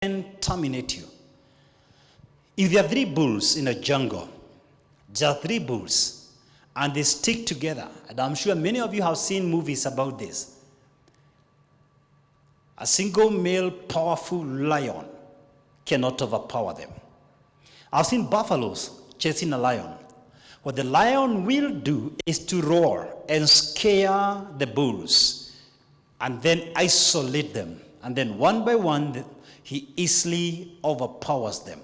can terminate you. If there are three bulls in a jungle, just three bulls, and they stick together, and I'm sure many of you have seen movies about this. A single male powerful lion cannot overpower them. I've seen buffaloes chasing a lion. What the lion will do is to roar and scare the bulls and then isolate them. And then one by one, he easily overpowers them.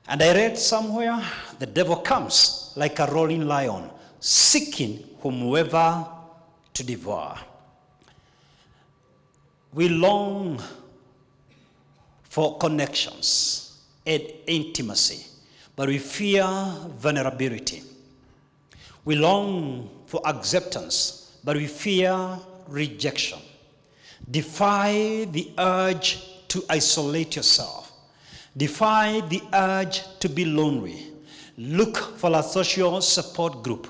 And I read somewhere, the devil comes like a roaring lion, seeking whomever to devour. We long for connections and intimacy, but we fear vulnerability. We long for acceptance, but we fear rejection. Defy the urge to isolate yourself. Defy the urge to be lonely. Look for a social support group.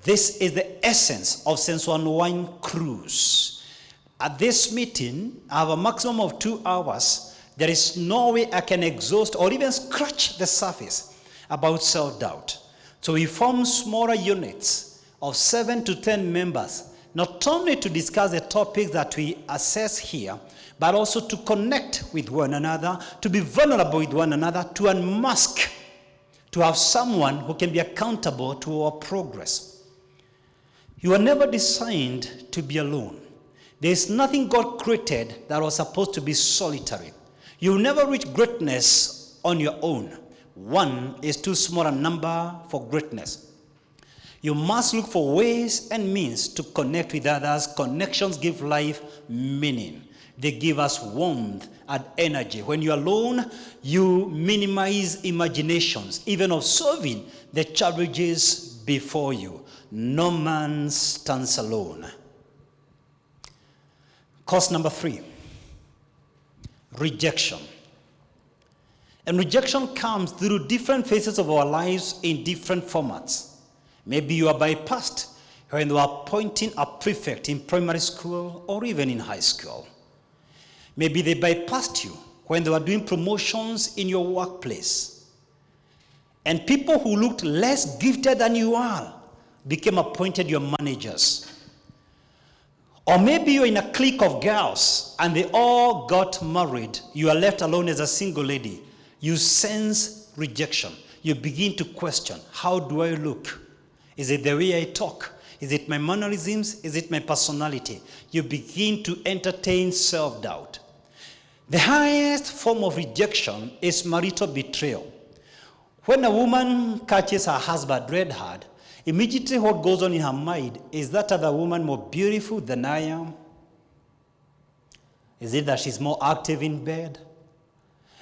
This is the essence of Sense Unwind Cruise. At this meeting, I have a maximum of 2 hours. There is no way I can exhaust or even scratch the surface about self-doubt. So we form smaller units of 7 to 10 members, not only to discuss the topics that we assess here, but also to connect with one another, to be vulnerable with one another, to unmask, to have someone who can be accountable to our progress. You were never designed to be alone. There is nothing God created that was supposed to be solitary. You will never reach greatness on your own. One is too small a number for greatness. You must look for ways and means to connect with others. Connections give life meaning. They give us warmth and energy. When you're alone, you minimize imaginations, even of solving the challenges before you. No man stands alone. Cause number 3, rejection. And rejection comes through different phases of our lives in different formats. Maybe you are bypassed when you are appointing a prefect in primary school or even in high school. Maybe they bypassed you when they were doing promotions in your workplace. And people who looked less gifted than you are became appointed your managers. Or maybe you're in a clique of girls and they all got married. You are left alone as a single lady. You sense rejection. You begin to question, how do I look? Is it the way I talk? Is it my mannerisms? Is it my personality? You begin to entertain self-doubt. The highest form of rejection is marital betrayal. When a woman catches her husband red-haired, immediately what goes on in her mind is that other woman more beautiful than I am? Is it that she's more active in bed?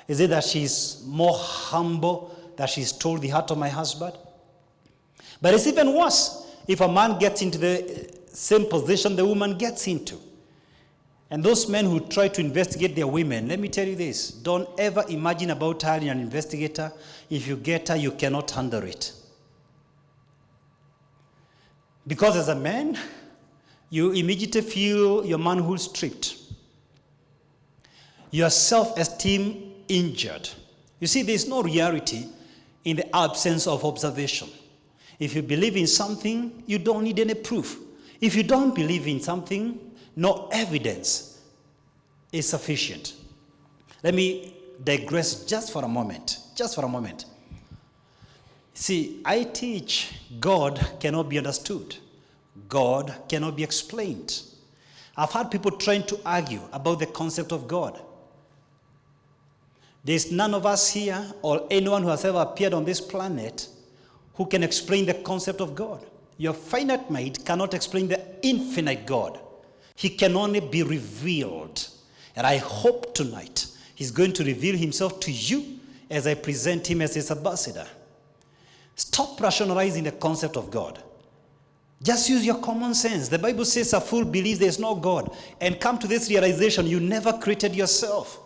Is it that she's more humble, that she's told the heart of my husband? But it's even worse if a man gets into the same position the woman gets into. And those men who try to investigate their women, let me tell you this, don't ever imagine about hiring an investigator. If you get her, you cannot handle it. Because as a man, you immediately feel your manhood stripped. Your self-esteem injured. You see, there's no reality in the absence of observation. If you believe in something, you don't need any proof. If you don't believe in something, no evidence is sufficient. Let me digress just for a moment. Just for a moment. See, I teach God cannot be understood. God cannot be explained. I've had people trying to argue about the concept of God. There's none of us here or anyone who has ever appeared on this planet who can explain the concept of God. Your finite mind cannot explain the infinite God. He can only be revealed. And I hope tonight he's going to reveal himself to you as I present him as his ambassador. Stop rationalizing the concept of God. Just use your common sense. The Bible says a fool believes there is no God. And come to this realization, you never created yourself.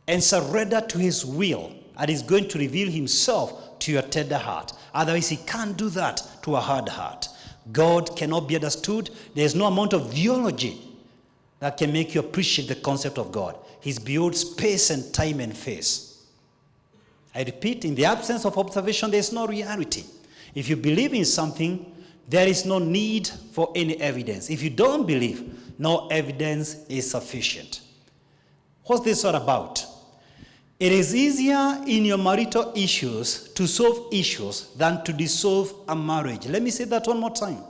And surrender to his will. And he's going to reveal himself to your tender heart. Otherwise, he can't do that to a hard heart. God cannot be understood. There's no amount of theology that can make you appreciate the concept of God. is beyond space and time and phase. I repeat, in the absence of observation, there is no reality. If you believe in something, there is no need for any evidence. If you don't believe, no evidence is sufficient. What's this all about? It is easier in your marital issues to solve issues than to dissolve a marriage. Let me say that one more time.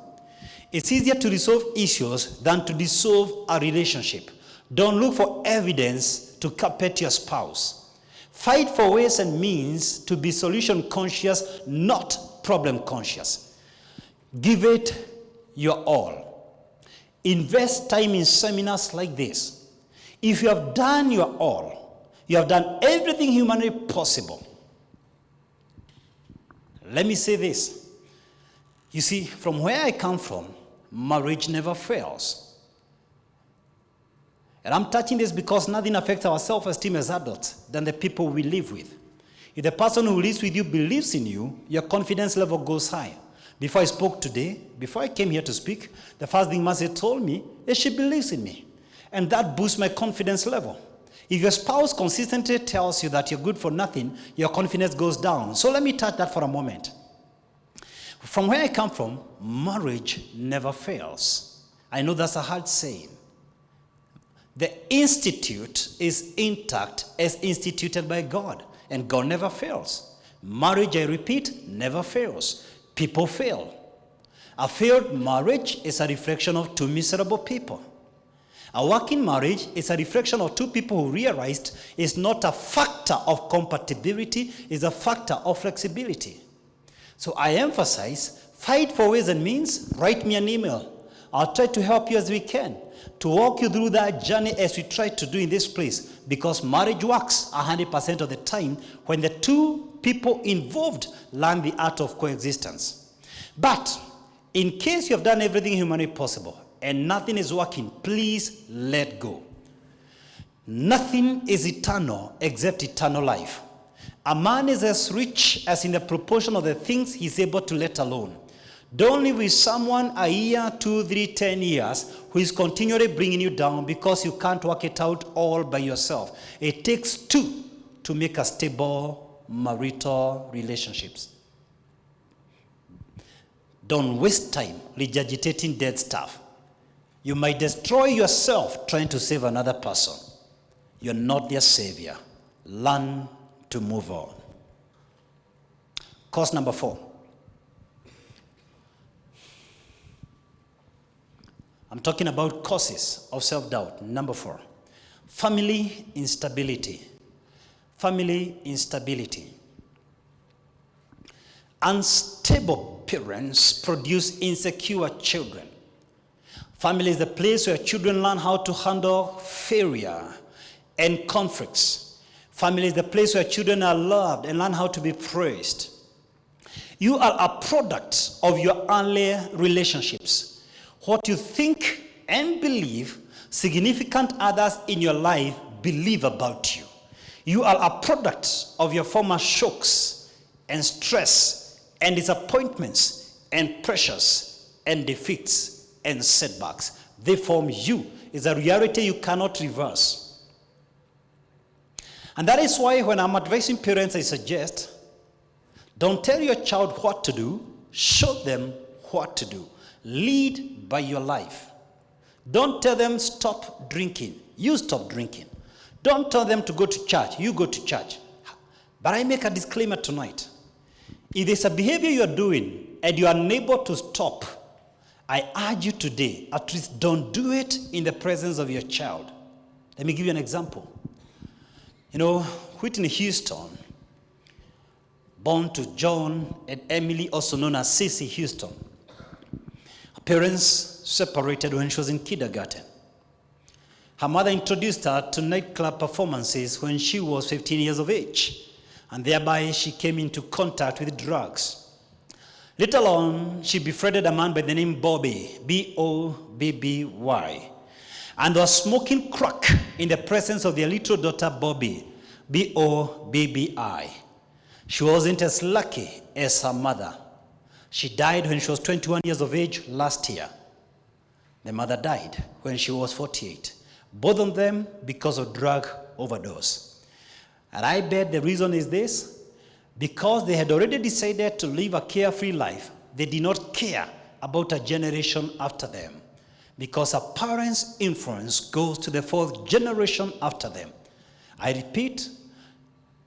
It's easier to resolve issues than to dissolve a relationship. Don't look for evidence to carpet your spouse. Fight for ways and means to be solution conscious, not problem conscious. Give it your all. Invest time in seminars like this. If you have done your all, you have done everything humanly possible. Let me say this. You see, from where I come from, marriage never fails. And I'm touching this because nothing affects our self-esteem as adults than the people we live with. If the person who lives with you believes in you, your confidence level goes higher. Before I spoke today, before I came here to speak, the first thing Mercy told me is she believes in me. And that boosts my confidence level. If your spouse consistently tells you that you're good for nothing, your confidence goes down. So let me touch that for a moment. From where I come from, marriage never fails. I know that's a hard saying. The institute is intact as instituted by God, and God never fails. Marriage, I repeat, never fails. People fail. A failed marriage is a reflection of two miserable people. A working marriage is a reflection of two people who realized it's not a factor of compatibility, it's a factor of flexibility. So I emphasize, fight for ways and means, write me an email. I'll try to help you as we can, to walk you through that journey as we try to do in this place, because marriage works 100% of the time when the two people involved learn the art of coexistence. But in case you have done everything humanly possible and nothing is working, please let go. Nothing is eternal except eternal life. A man is as rich as in the proportion of the things he's able to let alone. Don't live with someone a year, 2, 3, 10 years who is continually bringing you down because you can't work it out all by yourself. It takes two to make a stable marital relationships. Don't waste time regurgitating dead stuff. You might destroy yourself trying to save another person. You're not their savior. Learn to move on. Cause number 4. I'm talking about causes of self-doubt. Number 4, family instability. Family instability. Unstable parents produce insecure children. Family is the place where children learn how to handle failure and conflicts. Family is the place where children are loved and learn how to be praised. You are a product of your earlier relationships. What you think and believe, significant others in your life believe about you. You are a product of your former shocks and stress and disappointments and pressures and defeats and setbacks. They form you. It's a reality you cannot reverse. And that is why when I'm advising parents, I suggest, don't tell your child what to do, show them what to do. Lead by your life. Don't tell them stop drinking. You stop drinking. Don't tell them to go to church. You go to church. But I make a disclaimer tonight. If there's a behavior you are doing and you are unable to stop, I urge you today, at least don't do it in the presence of your child. Let me give you an example. You know, Whitney Houston, born to John and Emily, also known as Cissy Houston. Her parents separated when she was in kindergarten. Her mother introduced her to nightclub performances when she was 15 years of age, and thereby she came into contact with drugs. Later on, she befriended a man by the name Bobby, B-O-B-B-Y, and was smoking crack in the presence of their little daughter Bobby, B-O-B-B-I. She wasn't as lucky as her mother. She died when she was 21 years of age last year. The mother died when she was 48. both of them because of drug overdose. And I bet the reason is this: because they had already decided to live a carefree life, they did not care about a generation after them, because a parent's influence goes to the fourth generation after them. I repeat,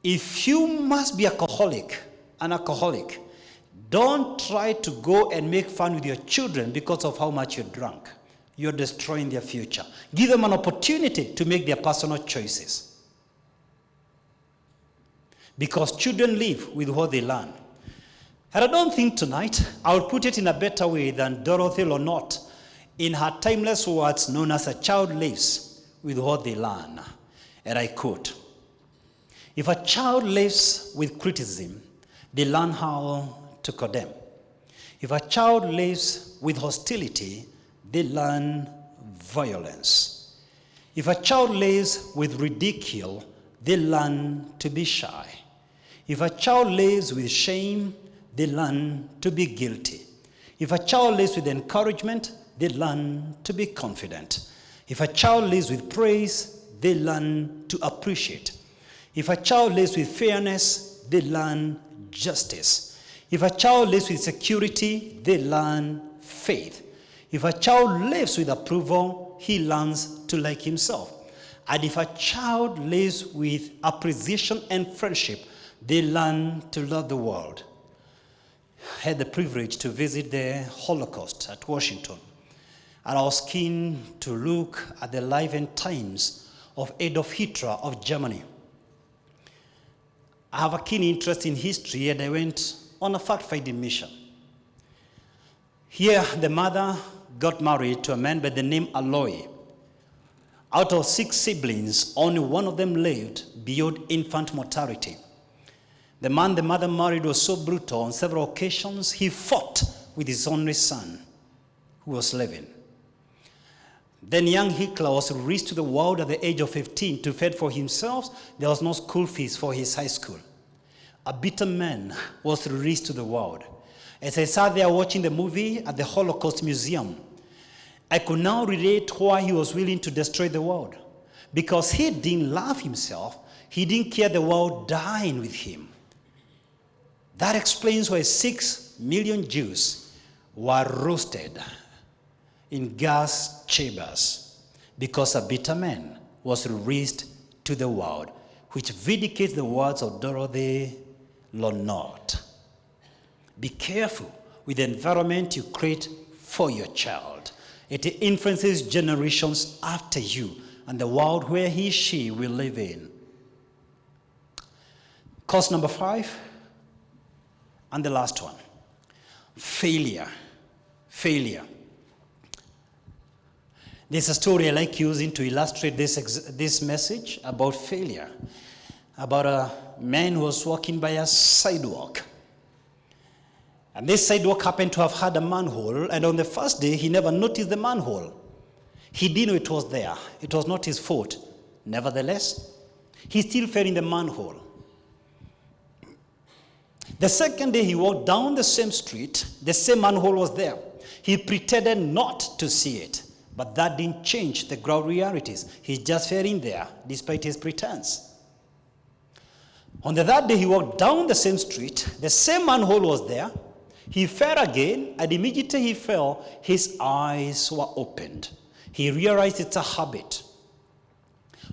if you must be an alcoholic, don't try to go and make fun with your children because of how much you drank. You're destroying their future. Give them an opportunity to make their personal choices, because children live with what they learn. And I don't think tonight I'll put it in a better way than Dorothy Lonnot in her timeless words known as "A child lives with what they learn." And I quote, "If a child lives with criticism, they learn how to condemn. If a child lives with hostility, they learn violence. If a child lives with ridicule, they learn to be shy. If a child lives with shame, they learn to be guilty. If a child lives with encouragement, they learn to be confident. If a child lives with praise, they learn to appreciate. If a child lives with fairness, they learn justice. If a child lives with security, they learn faith. If a child lives with approval, he learns to like himself. And if a child lives with appreciation and friendship, they learn to love the world." I had the privilege to visit the Holocaust at Washington, and I was keen to look at the life and times of Adolf Hitler of Germany. I have a keen interest in history, and I went on a fact-finding mission. Here, the mother got married to a man by the name Aloy. Out of 6 siblings, only one of them lived beyond infant mortality. The man the mother married was so brutal on several occasions, he fought with his only son, who was living. Then young Hitler was released to the world at the age of 15 to fend for himself. There was no school fees for his high school. A bitter man was released to the world. As I sat there watching the movie at the Holocaust Museum, I could now relate why he was willing to destroy the world. Because he didn't love himself, he didn't care the world dying with him. That explains why 6 million Jews were roasted in gas chambers, because a bitter man was released to the world, which vindicates the words of Dorothy Lonnot. Be careful with the environment you create for your child. It influences generations after you and the world where he, she will live in. Cause number 5, and the last one, failure. Failure. There's a story I like using to illustrate this message about failure, about a man who was walking by a sidewalk. And this sidewalk happened to have had a manhole, and on the first day, he never noticed the manhole. He didn't know it was there. It was not his fault. Nevertheless, he still fell in the manhole. The second day he walked down the same street, the same manhole was there. He pretended not to see it, but that didn't change the ground realities. He just fell in there, despite his pretense. On the third day he walked down the same street, the same manhole was there. He fell again, and immediately he fell, his eyes were opened. He realized it's a habit.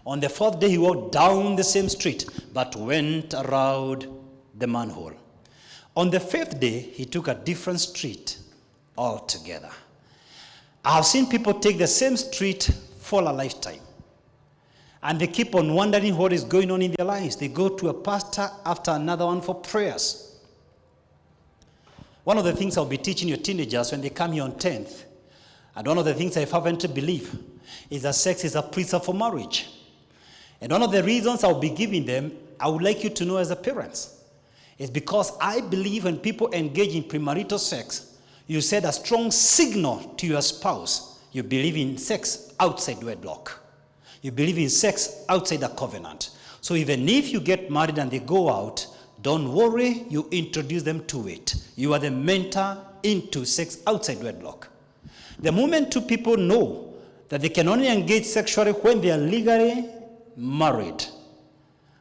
On the fourth day he walked down the same street, but went around the manhole. On the fifth day, he took a different street altogether. I have seen people take the same street for a lifetime, and they keep on wondering what is going on in their lives. They go to a pastor after another one for prayers. One of the things I'll be teaching your teenagers when they come here on 10th, and one of the things I fervently believe, is that sex is a preserve for marriage. And one of the reasons I'll be giving them, I would like you to know as a parent, is because I believe when people engage in premarital sex, you send a strong signal to your spouse. You believe in sex outside wedlock. You believe in sex outside a covenant. So even if you get married and they go out, don't worry, you introduce them to it. You are the mentor into sex outside wedlock. The moment two people know that they can only engage sexually when they are legally married,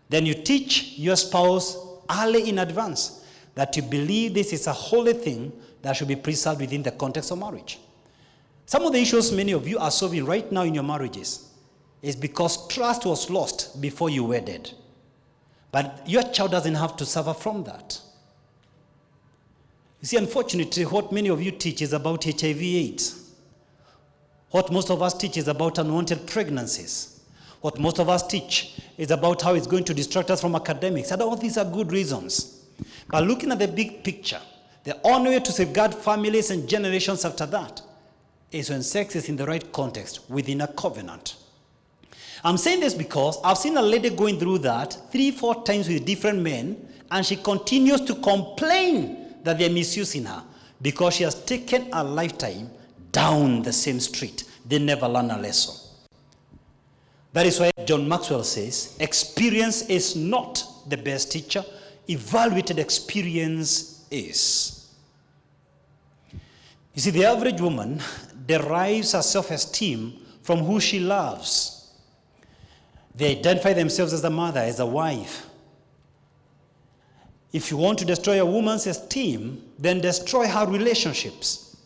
then you teach your spouse early in advance that you believe this is a holy thing that should be preserved within the context of marriage. Some of the issues many of you are solving right now in your marriages is because trust was lost before you wedded. But your child doesn't have to suffer from that. You see, unfortunately, what many of you teach is about HIV/AIDS. What most of us teach is about unwanted pregnancies. What most of us teach is about how it's going to distract us from academics. And all these are good reasons. But looking at the big picture, the only way to safeguard families and generations after that is when sex is in the right context, within a covenant. I'm saying this because I've seen a lady going through that 3-4 times with different men, and she continues to complain that they're misusing her because she has taken a lifetime down the same street. They never learn a lesson. That is why John Maxwell says, experience is not the best teacher. Evaluated experience is. You see, the average woman derives her self-esteem from who she loves. They identify themselves as a mother, as a wife. If you want to destroy a woman's esteem, then destroy her relationships.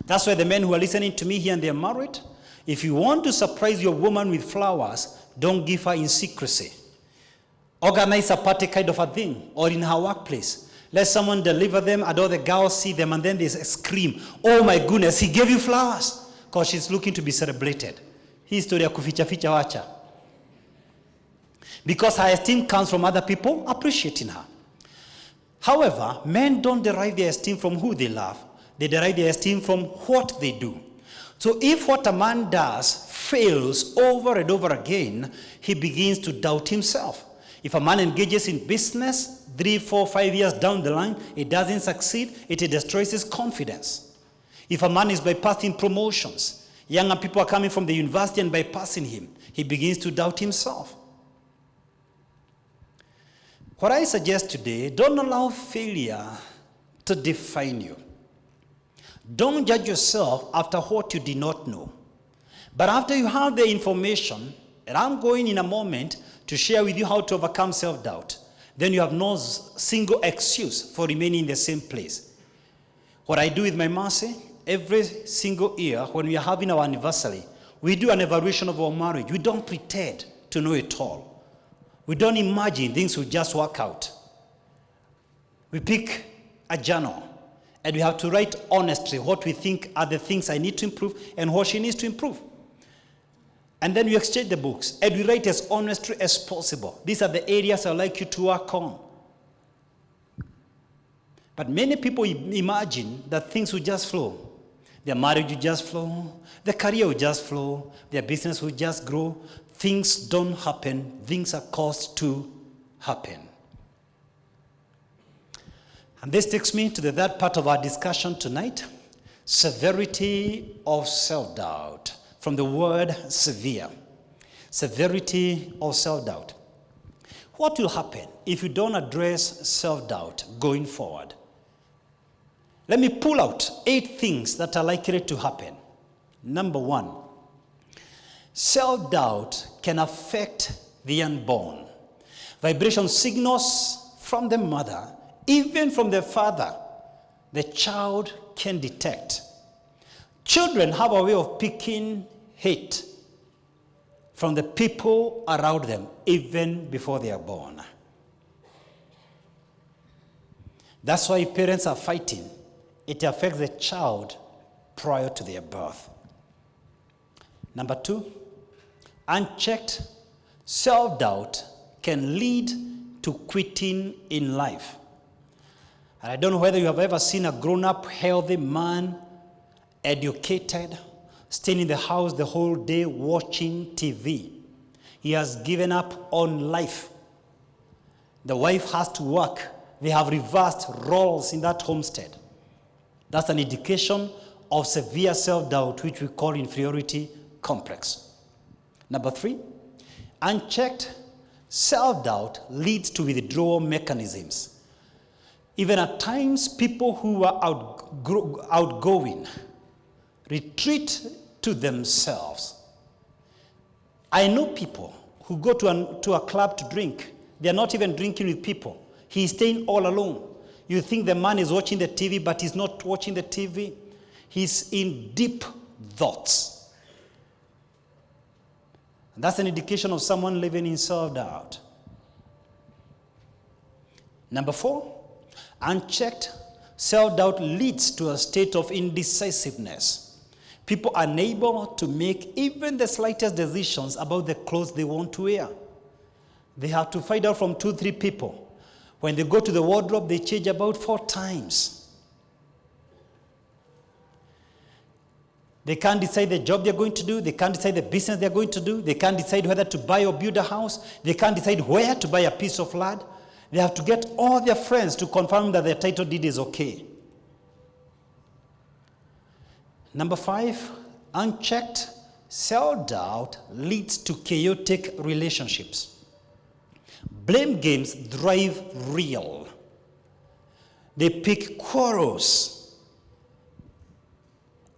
That's why the men who are listening to me here and they are married, if you want to surprise your woman with flowers, don't give her in secrecy. Organize a party kind of a thing, or in her workplace. Let someone deliver them, and all the girls see them, and then they scream, oh my goodness, he gave you flowers, because she's looking to be celebrated. Hii story ya kuficha ficha wacha. Because her esteem comes from other people appreciating her. However, men don't derive their esteem from who they love. They derive their esteem from what they do. So if what a man does fails over and over again, he begins to doubt himself. If a man engages in business, 3, 4, 5 years down the line, it doesn't succeed, it destroys his confidence. If a man is bypassing promotions, younger people are coming from the university and bypassing him, he begins to doubt himself. What I suggest today, don't allow failure to define you. Don't judge yourself after what you did not know. But after you have the information, and I'm going in a moment to share with you how to overcome self-doubt, then you have no single excuse for remaining in the same place. What I do with my mercy, every single year when we are having our anniversary, we do an evaluation of our marriage. We don't pretend to know it all. We don't imagine things will just work out. We pick a journal and we have to write honestly what we think are the things I need to improve and what she needs to improve. And then we exchange the books and we write as honestly as possible. These are the areas I'd like you to work on. But many people imagine that things will just flow. Their marriage will just flow. Their career will just flow. Their business will just grow. Things don't happen. Things are caused to happen. And this takes me to the third part of our discussion tonight. Severity of self-doubt. From the word severe. Severity of self-doubt. What will happen if you don't address self-doubt going forward? Let me pull out 8 things that are likely to happen. Number 1, self-doubt can affect the unborn. Vibration signals from the mother, even from the father, the child can detect. Children have a way of picking hate from the people around them, even before they are born. That's why if parents are fighting, it affects the child prior to their birth. Number 2, unchecked self-doubt can lead to quitting in life. And I don't know whether you have ever seen a grown-up, healthy man, educated, staying in the house the whole day watching TV. He has given up on life. The wife has to work. They have reversed roles in that homestead. That's an indication of severe self-doubt, which we call inferiority complex. Number 3, unchecked self-doubt leads to withdrawal mechanisms. Even at times, people who are outgoing retreat to themselves. I know people who go to a club to drink. They're not even drinking with people. He's staying all alone. You think the man is watching the TV, but he's not watching the TV. He's in deep thoughts. And that's an indication of someone living in self-doubt. Number 4, unchecked self-doubt leads to a state of indecisiveness. People are unable to make even the slightest decisions about the clothes they want to wear. They have to find out from 2-3 people. When they go to the wardrobe, they change about 4 times. They can't decide the job they're going to do. They can't decide the business they're going to do. They can't decide whether to buy or build a house. They can't decide where to buy a piece of land. They have to get all their friends to confirm that their title deed is okay. Number 5, unchecked self-doubt leads to chaotic relationships. Blame games drive real. They pick quarrels.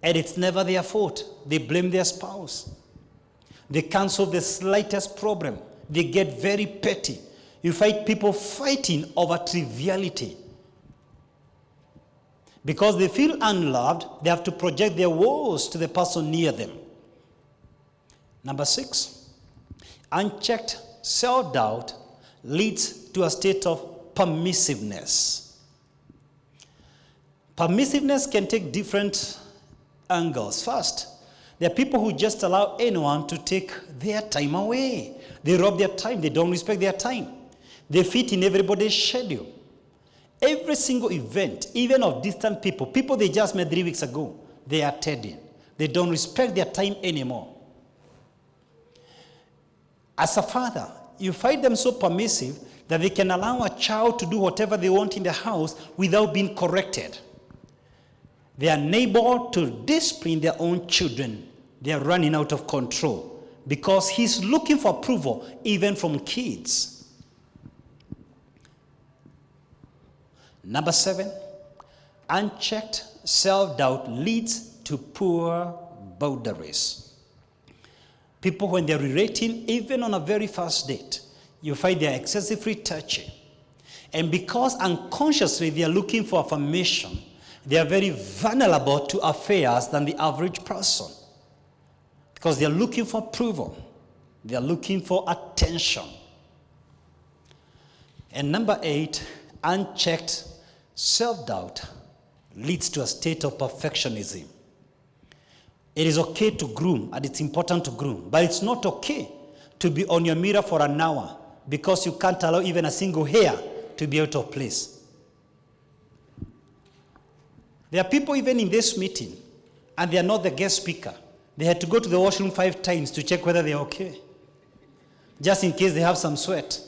And it's never their fault. They blame their spouse. They can't solve the slightest problem. They get very petty. You find people fighting over triviality. Because they feel unloved, they have to project their woes to the person near them. Number 6, unchecked self-doubt leads to a state of permissiveness. Permissiveness can take different angles. First, there are people who just allow anyone to take their time away. They rob their time. They don't respect their time. They fit in everybody's schedule. Every single event, even of distant people they just met 3 weeks ago, they are attending. They don't respect their time anymore. As a father, you find them so permissive that they can allow a child to do whatever they want in the house without being corrected. They are unable to discipline their own children. They are running out of control because he's looking for approval even from kids. Number 7, unchecked self-doubt leads to poor boundaries. People, when they're relating, even on a very first date, you find they're excessively touchy. And because unconsciously they are looking for affirmation, they are very vulnerable to affairs than the average person. Because they are looking for approval. They are looking for attention. And number 8, unchecked self-doubt leads to a state of perfectionism. It is okay to groom, and it's important to groom, but it's not okay to be on your mirror for an hour because you can't allow even a single hair to be out of place. There are people even in this meeting, and they are not the guest speaker. They had to go to the washroom 5 times to check whether they are okay, just in case they have some sweat.